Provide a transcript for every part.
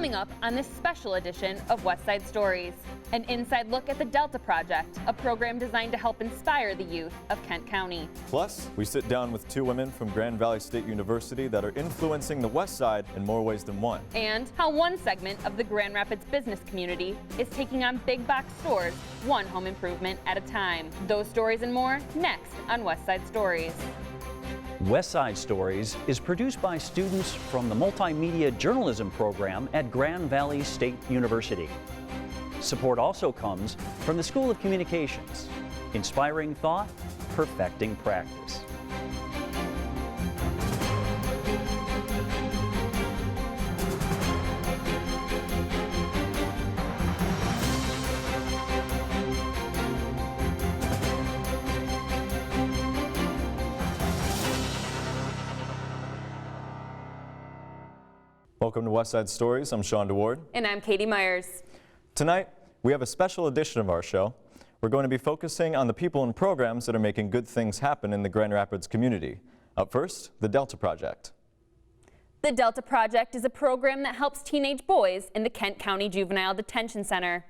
Coming up on this special edition of West Side Stories, an inside look at the Delta Project, a program designed to help inspire the youth of Kent County. Plus, we sit down with two women from Grand Valley State University that are influencing the West Side in more ways than one. And how one segment of the Grand Rapids business community is taking on big box stores, one home improvement at a time. Those stories and more next on West Side Stories. West Side Stories is produced by students from the Multimedia Journalism program at Grand Valley State University. Support also comes from the School of Communications, inspiring thought, perfecting practice. Welcome to West Side Stories. I'm Sean DeWard. And I'm Katie Myers. Tonight, we have a special edition of our show. We're going to be focusing on the people and programs that are making good things happen in the Grand Rapids community. Up first, the Delta Project. The Delta Project is a program that helps teenage boys in the Kent County Juvenile Detention Center.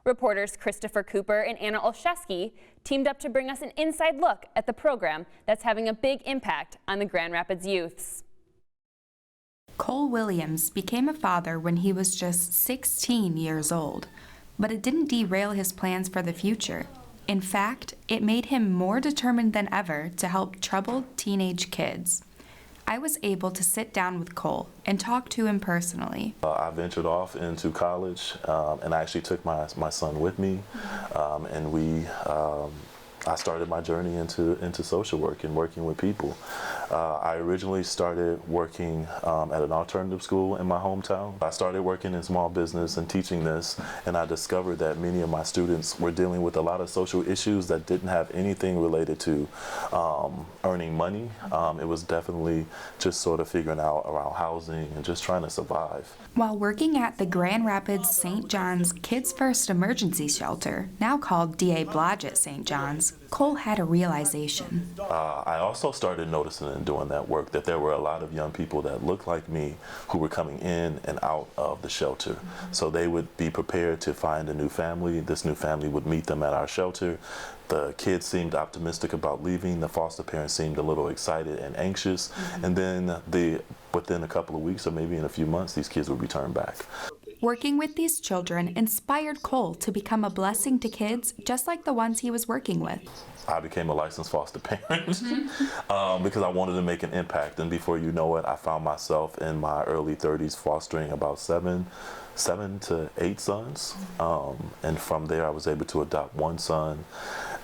Reporters Christopher Cooper and Anna Olszewski teamed up to bring us an inside look at the program that's having a big impact on the Grand Rapids youths. Cole Williams became a father when he was just 16 years old, but it didn't derail his plans for the future. In fact, it made him more determined than ever to help troubled teenage kids. I was able to sit down with Cole and talk to him personally. I ventured off into college and I actually took my son with me, and I started my journey into social work and working with people. I originally started working at an alternative school in my hometown. I started working in small business and teaching this, and I discovered that many of my students were dealing with a lot of social issues that didn't have anything related to earning money. It was definitely just sort of figuring out around housing and just trying to survive. While working at the Grand Rapids St. John's Kids First Emergency Shelter, now called D.A. Blodgett St. John's, Cole had a realization. I also started noticing in doing that work that there were a lot of young people that looked like me who were coming in and out of the shelter. So they would be prepared to find a new family. This new family would meet them at our shelter. The kids seemed optimistic about leaving. The foster parents seemed a little excited and anxious. And then within a couple of weeks or maybe in a few months, these kids would return back. Working with these children inspired Cole to become a blessing to kids just like the ones he was working with. I became a licensed foster parent because I wanted to make an impact. And before you know it, I found myself in my early 30s fostering about seven to eight sons. And from there, I was able to adopt one son.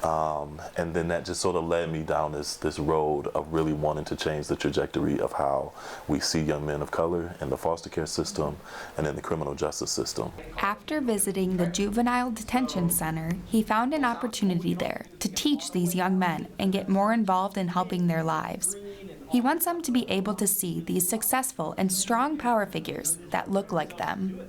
And then that just sort of led me down this road of really wanting to change the trajectory of how we see young men of color in the foster care system and in the criminal justice system. After visiting the Juvenile Detention Center, he found an opportunity there to teach these young men and get more involved in helping their lives. He wants them to be able to see these successful and strong power figures that look like them.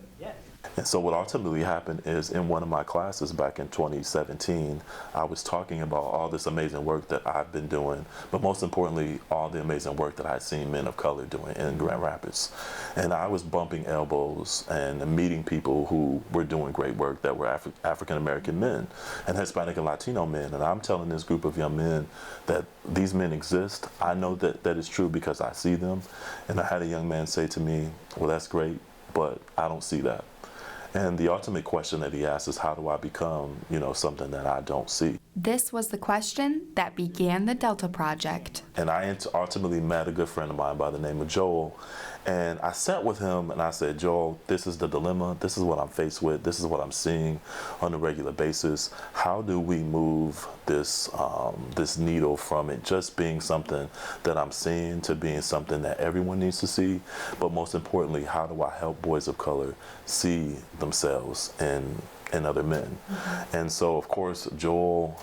And so what ultimately happened is in one of my classes back in 2017, I was talking about all this amazing work that I've been doing, but most importantly, all the amazing work that I'd seen men of color doing in Grand Rapids. And I was bumping elbows and meeting people who were doing great work that were African-American men and Hispanic and Latino men. And I'm telling this group of young men that these men exist. I know that is true because I see them. And I had a young man say to me, well, that's great, but I don't see that. And the ultimate question that he asked is, how do I become, something that I don't see? This was the question that began the Delta Project. And I ultimately met a good friend of mine by the name of Joel. And I sat with him and I said, Joel, this is the dilemma. This is what I'm faced with. This is what I'm seeing on a regular basis. How do we move this needle from it just being something that I'm seeing to being something that everyone needs to see? But most importantly, how do I help boys of color see themselves in other men? And so, of course, Joel,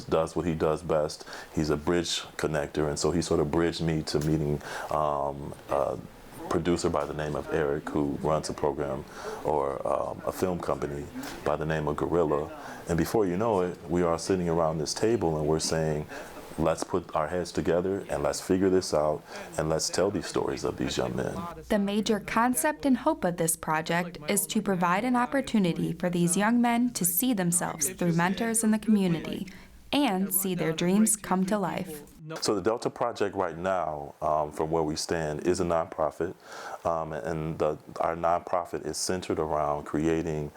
does what he does best. He's a bridge connector, and so he sort of bridged me to meeting producer by the name of Eric, who runs a program or a film company by the name of Gorilla. And before you know it, we are sitting around this table and we're saying, let's put our heads together and let's figure this out and let's tell these stories of these young men. The major concept and hope of this project is to provide an opportunity for these young men to see themselves through mentors in the community and see their dreams come to life. So the Delta Project right now, from where we stand, is a nonprofit, and our nonprofit is centered around creating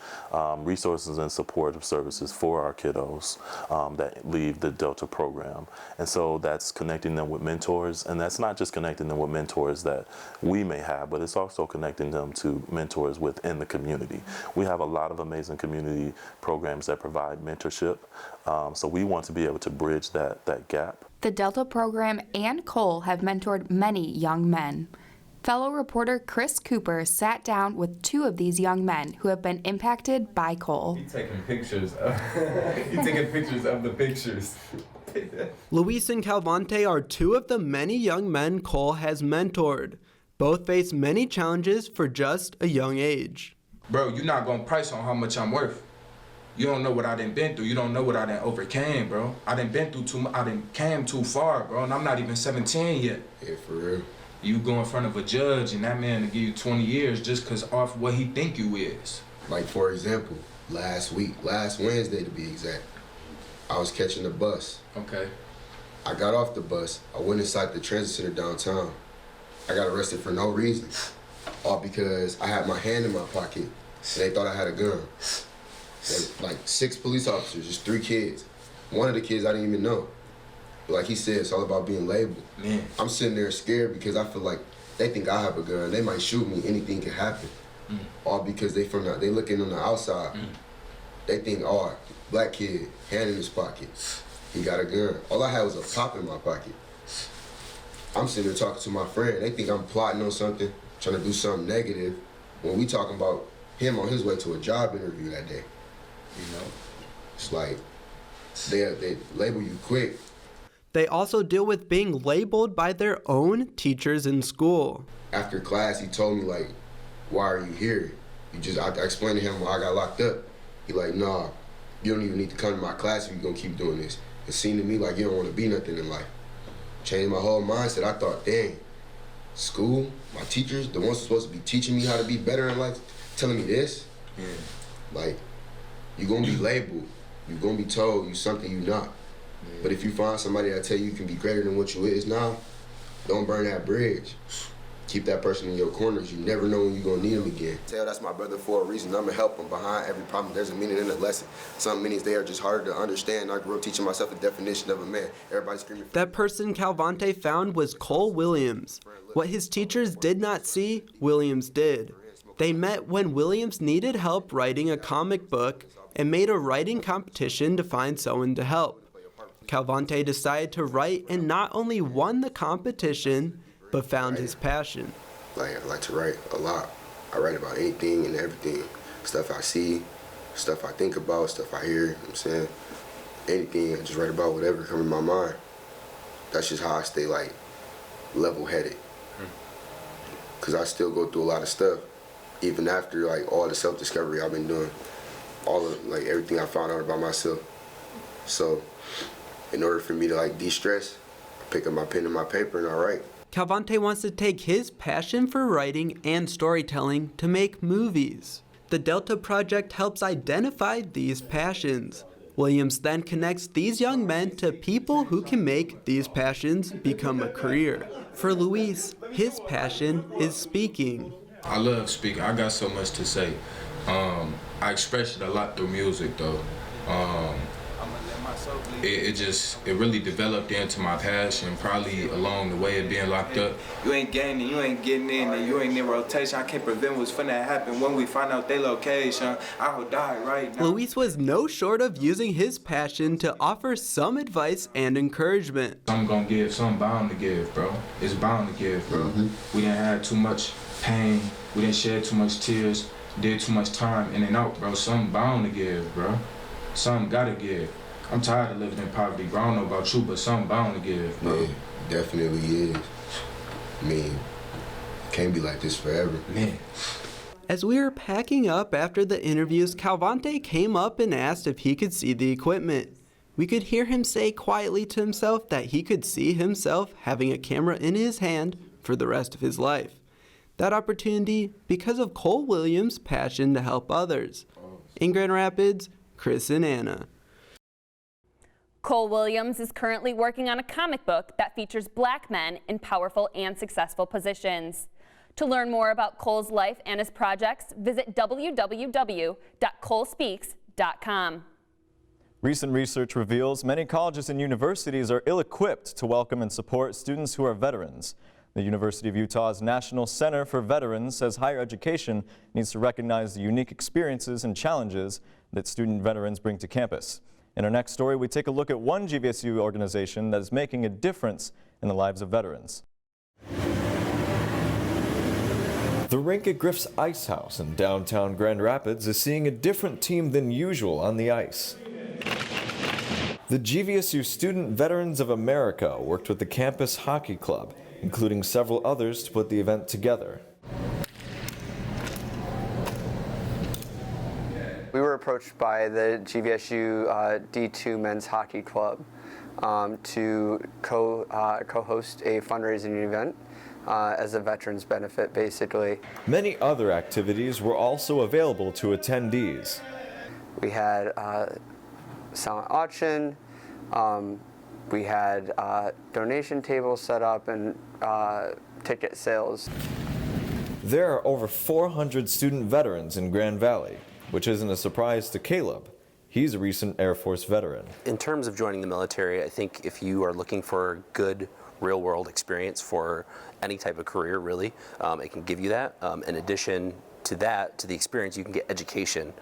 resources and supportive services for our kiddos that leave the Delta program. And so that's connecting them with mentors, and that's not just connecting them with mentors that we may have, but it's also connecting them to mentors within the community. We have a lot of amazing community programs that provide mentorship, so we want to be able to bridge that gap. The Delta program and Cole have mentored many young men. Fellow reporter Chris Cooper sat down with two of these young men who have been impacted by Cole. He's taking pictures of the pictures. Luis and Calvante are two of the many young men Cole has mentored. Both face many challenges for just a young age. Bro, you're not gonna price on how much I'm worth. You don't know what I done been through. You don't know what I done overcame, bro. I done been through too much. I done came too far, bro, and I'm not even 17 yet. Yeah, for real. You go in front of a judge and that man will give you 20 years just because off what he think you is. Like, for example, last Wednesday to be exact, I was catching the bus. Okay. I got off the bus. I went inside the transit center downtown. I got arrested for no reason, all because I had my hand in my pocket and they thought I had a gun. Like 6 police officers, just 3 kids. One of the kids I didn't even know. But like he said, it's all about being labeled. Man. I'm sitting there scared because I feel like they think I have a gun. They might shoot me, anything can happen. All because they looking on the outside. They think, oh, black kid, hand in his pocket. He got a gun. All I had was a pop in my pocket. I'm sitting there talking to my friend. They think I'm plotting on something, trying to do something negative, when we talking about him on his way to a job interview that day. You know, it's like they label you quick. They also deal with being labeled by their own teachers in school. After class, he told me, like, why are you here? I explained to him why I got locked up. He like, nah, you don't even need to come to my class if you're gonna keep doing this. It seemed to me like you don't want to be nothing in life. Changed my whole mindset. I thought, dang, school, my teachers, the ones supposed to be teaching me how to be better in life, telling me this? Yeah. Like, you're gonna be labeled. You're gonna be told you something you not. Yeah. But if you find somebody that tell you can be greater than what you is now, don't burn that bridge. Keep that person in your corners. You never know when you're gonna need them again. Tell that's my brother for a reason. I'm gonna help him. Behind every problem, there's a meaning in the lesson. Some meanings they are just harder to understand. I grew up teaching myself the definition of a man. Everybody screaming. That person Calvante found was Cole Williams. What his teachers did not see, Williams did. They met when Williams needed help writing a comic book and made a writing competition to find someone to help. Calvante decided to write and not only won the competition, but found his passion. I like to write a lot. I write about anything and everything. Stuff I see, stuff I think about, stuff I hear, you know what I'm saying? Anything, I just write about whatever comes in my mind. That's just how I stay, like, level-headed. Because I still go through a lot of stuff, even after, like, all the self-discovery I've been doing, all of, like, everything I found out about myself. So, in order for me to, like, de-stress, I pick up my pen and my paper and I write. Calvante wants to take his passion for writing and storytelling to make movies. The Delta Project helps identify these passions. Williams then connects these young men to people who can make these passions become a career. For Luis, his passion is speaking. I love speaking. I got so much to say. I express it a lot through music, though. It really developed into my passion, probably along the way of being locked up. You ain't gaining, you ain't getting in, and you ain't in rotation. I can't prevent what's finna happen when we find out their location. I will die right now. Luis was no short of using his passion to offer some advice and encouragement. I'm gonna give, some bound to give, bro. It's bound to give, bro. We didn't have too much pain, we didn't shed too much tears, did too much time in and out, bro. Something bound to give, bro. Something gotta give. I'm tired of living in poverty, bro. I don't know about you, but something bound to give, bro. Yeah, definitely is. I mean, can't be like this forever. Man. As we were packing up after the interviews, Calvante came up and asked if he could see the equipment. we could hear him say quietly to himself that he could see himself having a camera in his hand for the rest of his life. That opportunity because of Cole Williams' passion to help others. In Grand Rapids, Chris and Anna. Cole Williams is currently working on a comic book that features black men in powerful and successful positions. To learn more about Cole's life and his projects, visit www.colespeaks.com. Recent research reveals many colleges and universities are ill-equipped to welcome and support students who are veterans. The University of Utah's National Center for Veterans says higher education needs to recognize the unique experiences and challenges that student veterans bring to campus. In our next story, we take a look at one GVSU organization that is making a difference in the lives of veterans. The rink at Griff's Ice House in downtown Grand Rapids is seeing a different team than usual on the ice. The GVSU Student Veterans of America worked with the campus hockey club, including several others, to put the event together. We were approached by the GVSU D2 Men's Hockey Club to co-host a fundraising event as a veterans benefit, basically. Many other activities were also available to attendees. We had silent auction, we had donation tables set up, and ticket sales. There are over 400 student veterans in Grand Valley, which isn't a surprise to Caleb. He's a recent Air Force veteran. In terms of joining the military, I think if you are looking for good real-world experience for any type of career, really, it can give you that. In addition to that, to the experience, you can get education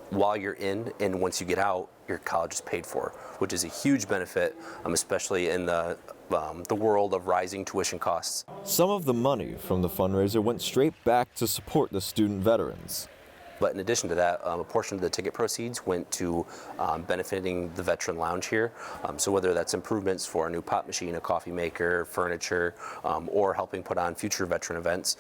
while you're in, and once you get out, your college is paid for, which is a huge benefit, especially in the world of rising tuition costs. Some of the money from the fundraiser went straight back to support the student veterans. But in addition to that, a portion of the ticket proceeds went to benefiting the veteran lounge here. So whether that's improvements for a new pop machine, a coffee maker, furniture, or helping put on future veteran events,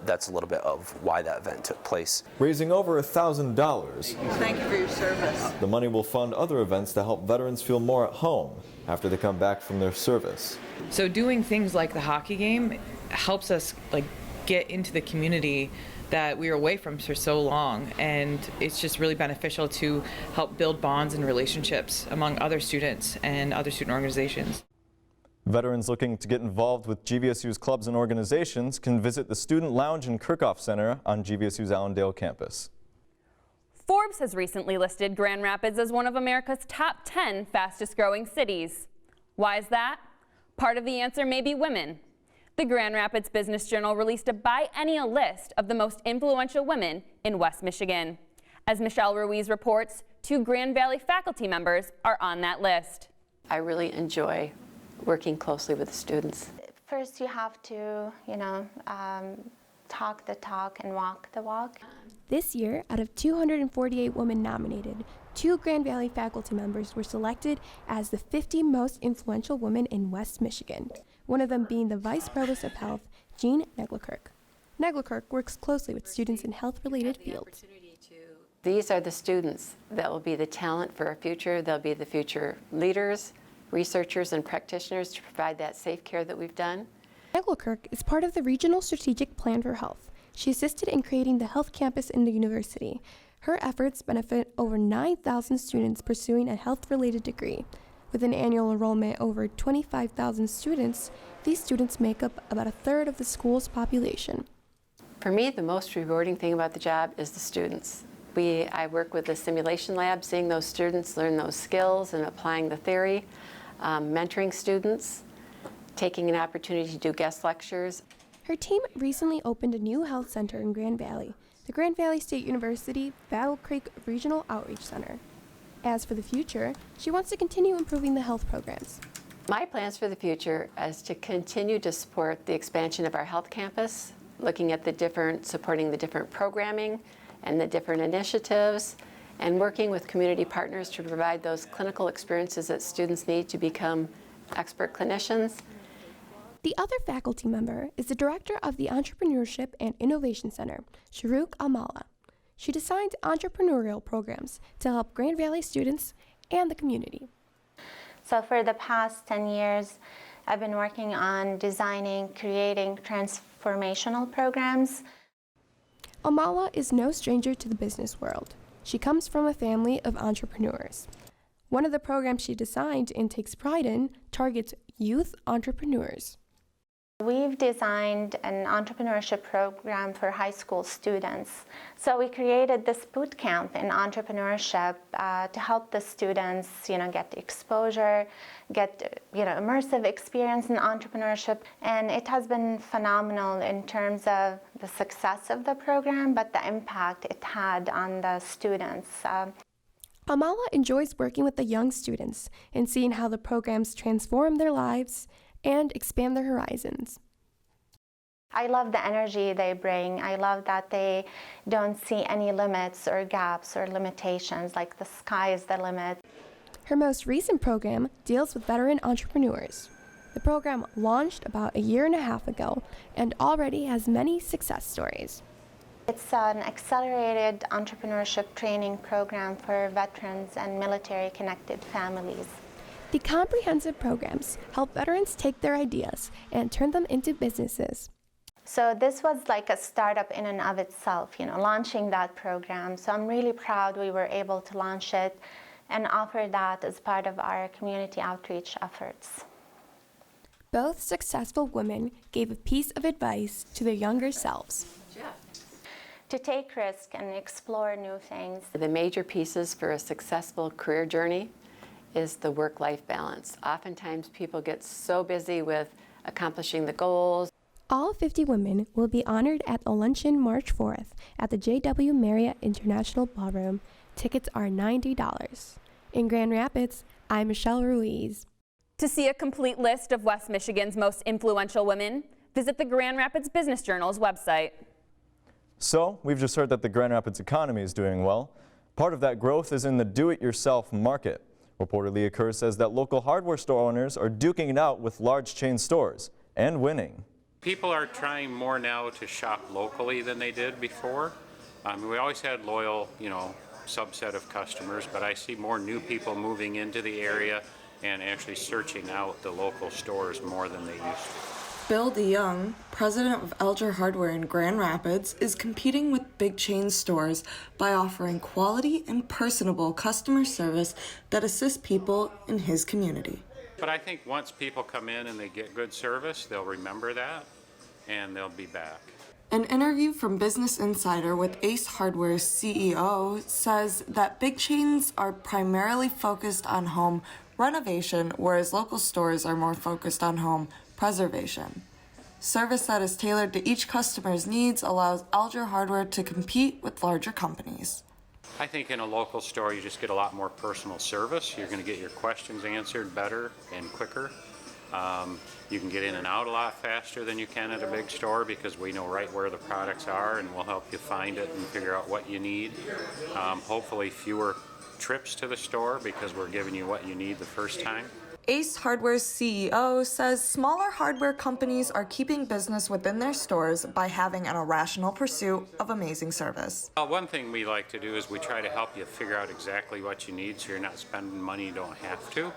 that's a little bit of why that event took place. Raising over $1,000. Thank you for your service. The money will fund other events to help veterans feel more at home after they come back from their service. So doing things like the hockey game helps us get into the community that we were away from for so long, and it's just really beneficial to help build bonds and relationships among other students and other student organizations. Veterans looking to get involved with GVSU's clubs and organizations can visit the Student Lounge and Kirchhoff Center on GVSU's Allendale campus. Forbes has recently listed Grand Rapids as one of America's top 10 fastest growing cities. Why is that? Part of the answer may be women. The Grand Rapids Business Journal released a biennial list of the most influential women in West Michigan. As Michelle Ruiz reports, 2 Grand Valley faculty members are on that list. I really enjoy working closely with the students. First, you have to, talk the talk and walk the walk. This year, out of 248 women nominated, 2 Grand Valley faculty members were selected as the 50 most influential women in West Michigan, one of them being the Vice Provost of Health, Jean Neglikirk. Neglikirk works closely with students in health-related fields. These are the students that will be the talent for our future. They'll be the future leaders, researchers, and practitioners to provide that safe care that we've done. Neglikirk is part of the Regional Strategic Plan for Health. She assisted in creating the health campus in the university. Her efforts benefit over 9,000 students pursuing a health-related degree. With an annual enrollment over 25,000 students, these students make up about a third of the school's population. For me, the most rewarding thing about the job is the students. I work with the simulation lab, seeing those students learn those skills and applying the theory, mentoring students, taking an opportunity to do guest lectures. Her team recently opened a new health center in Grand Valley, the Grand Valley State University Battle Creek Regional Outreach Center. As for the future, she wants to continue improving the health programs. My plans for the future is to continue to support the expansion of our health campus, looking at supporting the different programming and the different initiatives, and working with community partners to provide those clinical experiences that students need to become expert clinicians. The other faculty member is the director of the Entrepreneurship and Innovation Center, Sharouk Almala. She designs entrepreneurial programs to help Grand Valley students and the community. So for the past 10 years, I've been working on designing, creating transformational programs. Amala is no stranger to the business world. She comes from a family of entrepreneurs. One of the programs she designed and takes pride in targets youth entrepreneurs. We've designed an entrepreneurship program for high school students. So we created this boot camp in entrepreneurship to help the students, get exposure, get, immersive experience in entrepreneurship. And it has been phenomenal in terms of the success of the program, but the impact it had on the students. Amala enjoys working with the young students and seeing how the programs transform their lives and expand their horizons. I love the energy they bring. I love that they don't see any limits or gaps or limitations, like the sky is the limit. Her most recent program deals with veteran entrepreneurs. The program launched about a year and a half ago and already has many success stories. It's an accelerated entrepreneurship training program for veterans and military-connected families. The comprehensive programs help veterans take their ideas and turn them into businesses. So this was like a startup in and of itself, launching that program. So I'm really proud we were able to launch it and offer that as part of our community outreach efforts. Both successful women gave a piece of advice to their younger selves. To take risk and explore new things. The major pieces for a successful career journey is the work-life balance. Oftentimes people get so busy with accomplishing the goals. All 50 women will be honored at a luncheon March 4th at the JW Marriott International Ballroom. Tickets are $90. In Grand Rapids, I'm Michelle Ruiz. To see a complete list of West Michigan's most influential women, visit the Grand Rapids Business Journal's website. So, we've just heard that the Grand Rapids economy is doing well. Part of that growth is in the do-it-yourself market. Reporter Leah Kerr says that local hardware store owners are duking it out with large chain stores and winning. People are trying more now to shop locally than they did before. We always had loyal, subset of customers, but I see more new people moving into the area and actually searching out the local stores more than they used to. Bill DeYoung, president of Elger Hardware in Grand Rapids, is competing with big chain stores by offering quality and personable customer service that assists people in his community. But I think once people come in and they get good service, they'll remember that and they'll be back. An interview from Business Insider with Ace Hardware's CEO says that big chains are primarily focused on home renovation, whereas local stores are more focused on home preservation. Service that is tailored to each customer's needs allows Elger Hardware to compete with larger companies. I think in a local store you just get a lot more personal service. You're going to get your questions answered better and quicker. You can get in and out a lot faster than you can at a big store because we know right where the products are and we'll help you find it and figure out what you need. Hopefully fewer trips to the store because we're giving you what you need the first time. Ace Hardware's CEO says smaller hardware companies are keeping business within their stores by having an irrational pursuit of amazing service. One thing we like to do is we try to help you figure out exactly what you need so you're not spending money you don't have to.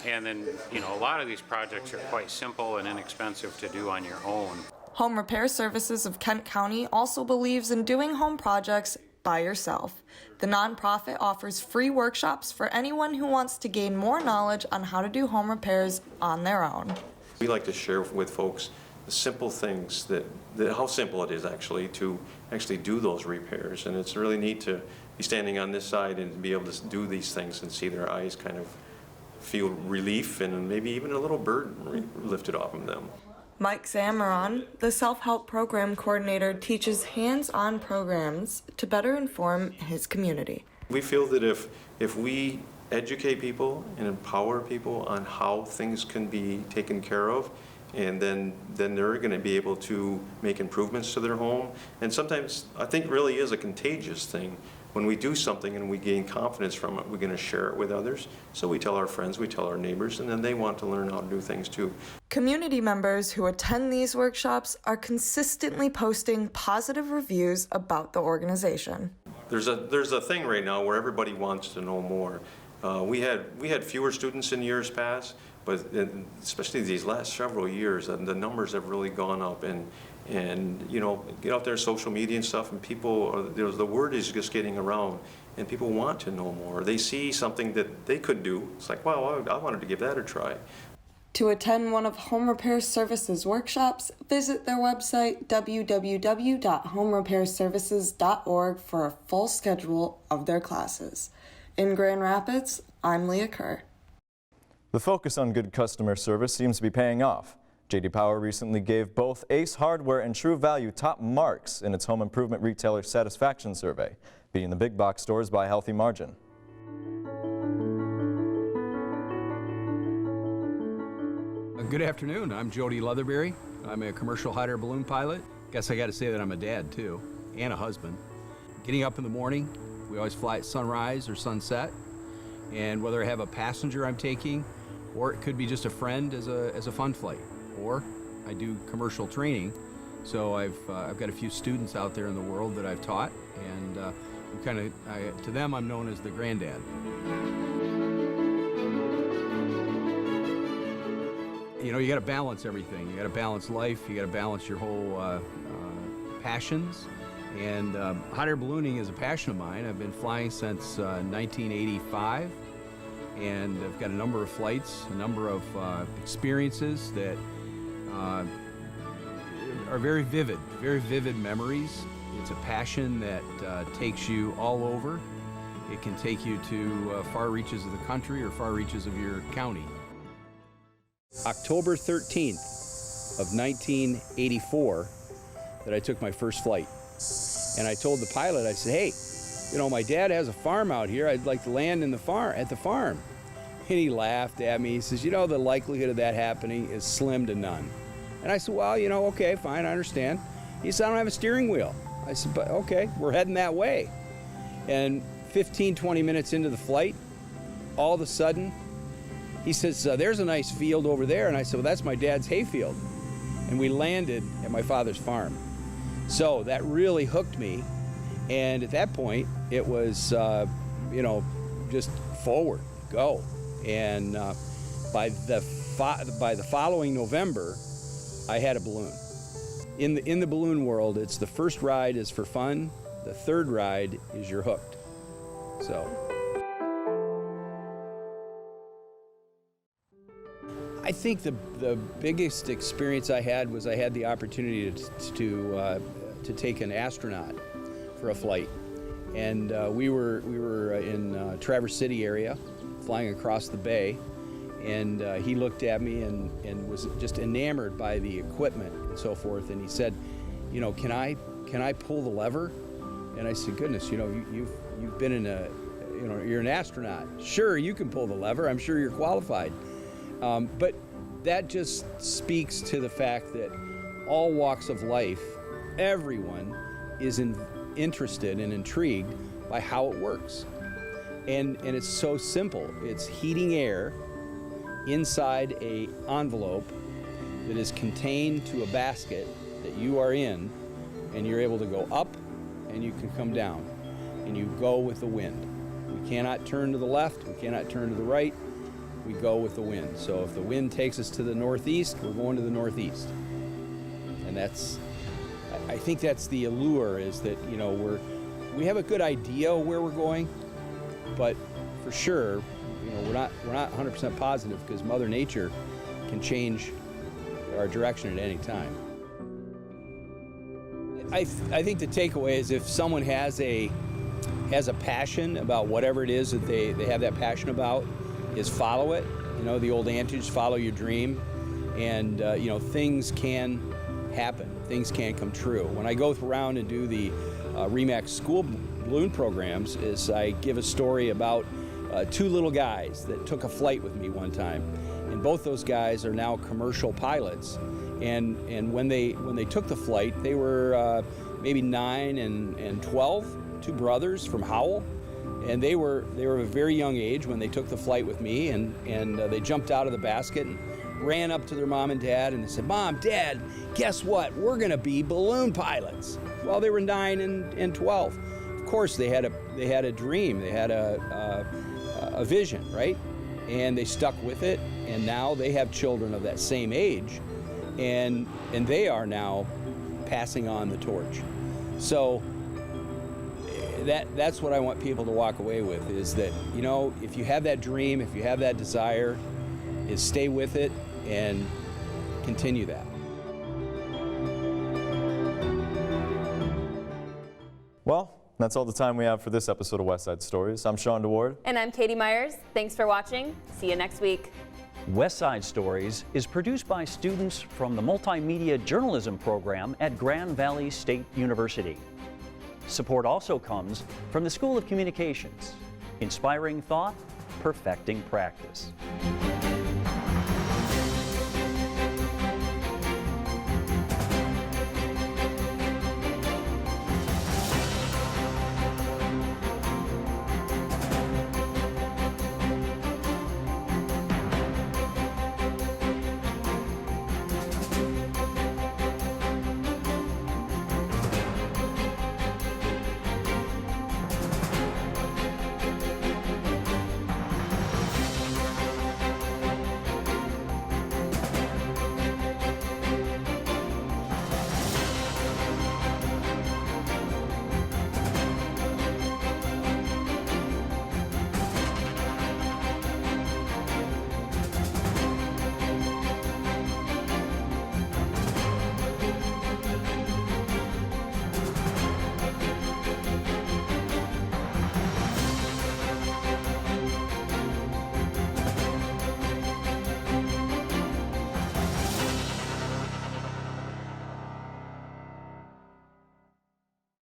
And then, a lot of these projects are quite simple and inexpensive to do on your own. Home Repair Services of Kent County also believes in doing home projects by yourself. The nonprofit offers free workshops for anyone who wants to gain more knowledge on how to do home repairs on their own. We like to share with folks the simple things that how simple it is actually to do those repairs, and it's really neat to be standing on this side and be able to do these things and see their eyes kind of feel relief and maybe even a little burden lifted off of them. Mike Zamaron, the self-help program coordinator, teaches hands-on programs to better inform his community. We feel that if we educate people and empower people on how things can be taken care of, and then they're going to be able to make improvements to their home. And sometimes I think really is a contagious thing. When we do something and we gain confidence from it, we're going to share it with others. So we tell our friends, we tell our neighbors, and then they want to learn how to do things too. Community members who attend these workshops are consistently posting positive reviews about the organization. There's a thing right now where everybody wants to know more. We had fewer students in years past, but especially these last several years, the numbers have really gone up. And you know, get out there, social media and stuff, and people, the word is just getting around, and people want to know more. They see something that they could do. It's like, wow, I wanted to give that a try. To attend one of Home Repair Services workshops, visit their website, www.homerepairservices.org, for a full schedule of their classes. In Grand Rapids, I'm Leah Kerr. The focus on good customer service seems to be paying off. J.D. Power recently gave both Ace Hardware and True Value top marks in its home improvement retailer satisfaction survey, beating the big box stores by a healthy margin. Good afternoon. I'm Jody Leatherberry. I'm a commercial hot air balloon pilot. Guess I got to say that I'm a dad too, and a husband. Getting up in the morning, we always fly at sunrise or sunset, and whether I have a passenger I'm taking, or it could be just a friend as a fun flight, or I do commercial training. So I've got a few students out there in the world that I've taught, and to them I'm known as the granddad. You know, you got to balance everything. You got to balance life. You got to balance your whole passions. And hot air ballooning is a passion of mine. I've been flying since 1985, and I've got a number of flights, a number of experiences that are very vivid memories. It's a passion that takes you all over. It can take you to far reaches of the country or far reaches of your county. October 13th of 1984 that I took my first flight. And I told the pilot, I said, hey, you know, my dad has a farm out here. I'd like to land at the farm. And he laughed at me. He says, you know, the likelihood of that happening is slim to none. And I said, well, you know, okay, fine, I understand. He said, I don't have a steering wheel. I said, but okay, we're heading that way. And 15, 20 minutes into the flight, all of a sudden, he says, there's a nice field over there. And I said, well, that's my dad's hayfield. And we landed at my father's farm. So that really hooked me. And at that point, it was, you know, just forward, go. And by the following November, I had a balloon. In the balloon world, it's the first ride is for fun. The third ride is you're hooked. So. I think the biggest experience I had was I had the opportunity to take an astronaut for a flight, and we were in Traverse City area, flying across the bay, and he looked at me and was just enamored by the equipment and so forth, and he said, you know, can I pull the lever? And I said, goodness, you know, you've been in a, you know, you're an astronaut. Sure, you can pull the lever. I'm sure you're qualified. But that just speaks to the fact that all walks of life, everyone is interested and intrigued by how it works. And it's so simple. It's heating air inside an envelope that is contained to a basket that you are in, and you're able to go up and you can come down, and you go with the wind. We cannot turn to the left, we cannot turn to the right. We go with the wind. So if the wind takes us to the northeast, we're going to the northeast. And I think that's the allure, is that, you know, we have a good idea where we're going, but for sure, you know, we're not 100% positive, because Mother Nature can change our direction at any time. I think the takeaway is, if someone has a passion about whatever it is that they have that passion about, is follow it. You know, the old adage, follow your dream. And, you know, things can happen. Things can come true. When I go around and do the REMAX school balloon programs, is I give a story about two little guys that took a flight with me one time. And both those guys are now commercial pilots. And when they took the flight, they were maybe 9 and 12, two brothers from Howell. And they were of a very young age when they took the flight with me, and they jumped out of the basket and ran up to their mom and dad, and they said, Mom, Dad, guess what? We're gonna be balloon pilots. Well, they were 9 and 12. Of course, they had a dream. They had a a vision, right? And they stuck with it, and now they have children of that same age, and they are now passing on the torch. So that's what I want people to walk away with, is that, you know, if you have that dream, if you have that desire, is stay with it and continue that. Well, that's all the time we have for this episode of West Side Stories. I'm Sean DeWard. And I'm Katie Myers. Thanks for watching. See you next week. West Side Stories is produced by students from the Multimedia Journalism program at Grand Valley State University. Support also comes from the School of Communications, inspiring thought, perfecting practice.